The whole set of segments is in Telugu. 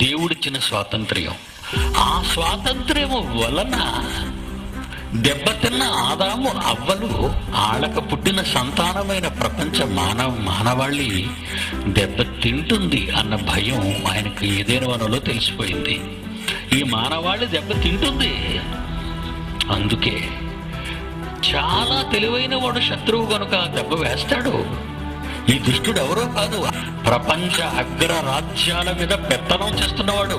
దేవుడిచ్చిన స్వాతంత్ర్యం. ఆ స్వాతంత్ర్యం వలన దెబ్బతిన్న ఆదాము అవ్వలు, ఆళ్ళకు పుట్టిన సంతానమైన ప్రపంచ మానవాళి దెబ్బతింటుంది అన్న భయం ఆయనకు ఏదైనా వనంలో తెలిసిపోయింది. ఈ మానవాళి దెబ్బతింటుంది. అందుకే చాలా తెలివైన వాడు శత్రువు కనుక దెబ్బ వేస్తాడు. ఈ దుష్టుడు ఎవరో కాదు, ప్రపంచ అగ్ర రాజ్యాల మీద పెత్తనం చేస్తున్నవాడు,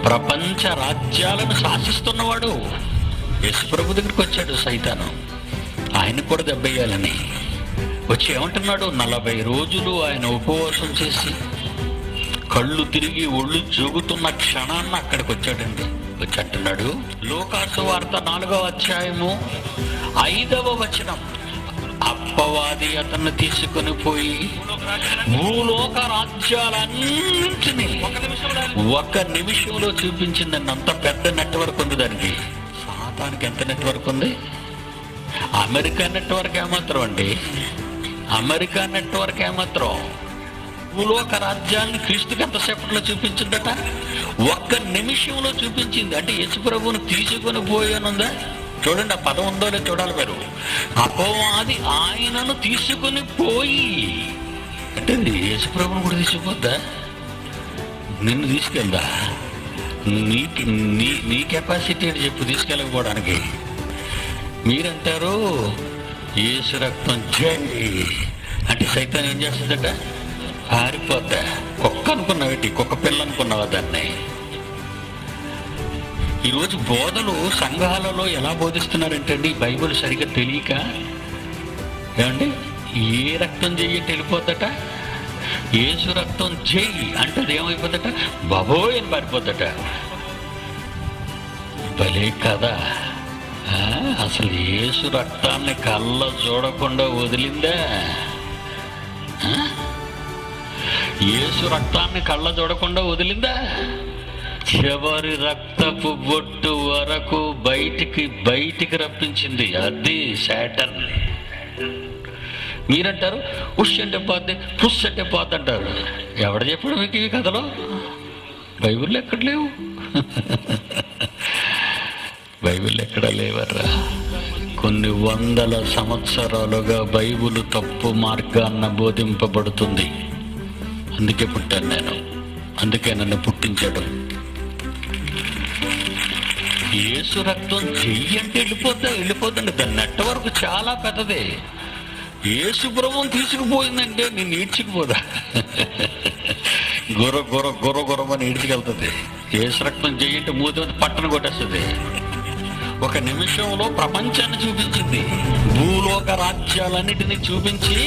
ప్రపంచ రాజ్యాలను శాసిస్తున్నవాడు. యేసుప్రభు దగ్గరికి వచ్చాడు సైతాను, ఆయన కూడా దెబ్బేయాలని వచ్చి ఏమంటున్నాడు, 40 రోజులు ఆయన ఉపవాసం చేసి కళ్ళు తిరిగి ఒళ్ళు జోగుతున్న క్షణాన్న అక్కడికి వచ్చాడండి. వచ్చి అంటున్నాడు, లూకాసు వార్త 4వ అధ్యాయము 5వ వచనం, అప్పవాది అతన్ని తీసుకుని పోయి భూలోక రాజ్యాలన్నింటినీ ఒక నిమిషంలో చూపించిందండి. అంత పెద్ద నెట్వర్క్ ఉంది దానికి. సాతానికి ఎంత నెట్వర్క్ ఉంది? అమెరికా నెట్వర్క్ ఏమాత్రం అండి, అమెరికా నెట్వర్క్ ఏమాత్రం భూలోక రాజ్యాన్ని క్రీస్తుకి ఎంతసేపట్లో చూపించిందట? ఒక్క నిమిషంలో చూపించింది. అంటే యేసుప్రభువును తీసుకొని పోయానుందా? చూడండి, ఆ పదం ఉందో లేదో చూడాలి మీరు. అపవాది ఆయనను తీసుకుని పోయి అంటే యేసుప్రభుని కూడా తీసుకుపోద్దా? నిన్ను తీసుకెళ్దా? నీ కెపాసిటీ అని చెప్పు తీసుకెళ్ళకపోవడానికి. మీరంటారు యేసు రక్తం జై అంటే సైతాన్ ఏం చేస్తుందట? పారిపోద్దా? కుక్క అనుకున్నావేటి? కుక్క పిల్ల అనుకున్నావా దాన్ని? ఈరోజు బోధలు సంఘాలలో ఎలా బోధిస్తున్నారంటే అండి, బైబిల్ సరిగ్గా తెలియక ఏమండి, ఏ రక్తం చెయ్యంటే వెళ్ళిపోద్దట, యేసు రక్తం చెయ్యి అంటే అది ఏమైపోద్దట, బాబోయ్ అని పారిపోద్దట. భలే కదా. అసలు యేసు రక్తాన్ని కళ్ళ చూడకుండా వదిలిందా? యేసు రక్తాన్ని కళ్ళ చూడకుండా వదిలిందా? చివరి రక్తపు బొట్టు వరకు బయటికి రప్పించింది. అది శాటర్న్. మీరంటారు ఉష్ అంటే పోద్ది, పుష్ అంటే పోద్ది అంటారు. ఎవడ చెప్పాడు మీకు ఇవి కథలో? బైబిల్లో ఎక్కడ లేవు. బైబిల్ ఎక్కడ లేవర్రా. కొన్ని వందల సంవత్సరాలుగా బైబిల్ తప్పు మార్గాన్న బోధింపబడుతుంది. అందుకే పుట్టాను నేను, అందుకే నన్ను పుట్టించాడు. యేసు రక్తం చెయ్యంటే వెళ్ళిపోద్దండి. దాని నెట్వర్క్ చాలా పెద్దదే. యేసు ప్రభువుని తీసుకుపోయిందంటే నేను ఈడ్చిపోదా? గుర్రమని ఈడ్చికెళ్తుంది. యేసు రక్తం చెయ్యంటే మూతి పట్టణ కొట్టేస్తుంది. ఒక నిమిషంలో ప్రపంచాన్ని చూపించింది, భూలోక రాజ్యాలన్నిటినీ చూపించి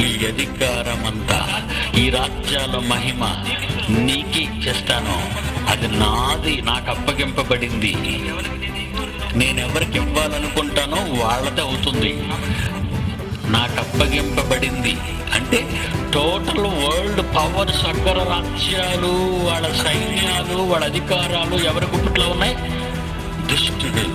ఈ అధికారమంతా, ఈ రాజ్యాల మహిమ నీకే ఇచ్చేస్తాను, అది నాది, నాకు అప్పగింపబడింది, నేనెవరికి ఇవ్వాలనుకుంటానో వాళ్ళదే అవుతుంది, నాకు అప్పగింపబడింది. అంటే టోటల్ వరల్డ్ పవర్స్, అగ్ర రాజ్యాలు, వాళ్ళ సైన్యాలు, వాళ్ళ అధికారాలు ఎవరి గుప్పిట్లో ఉన్నాయి? దుష్టుడు.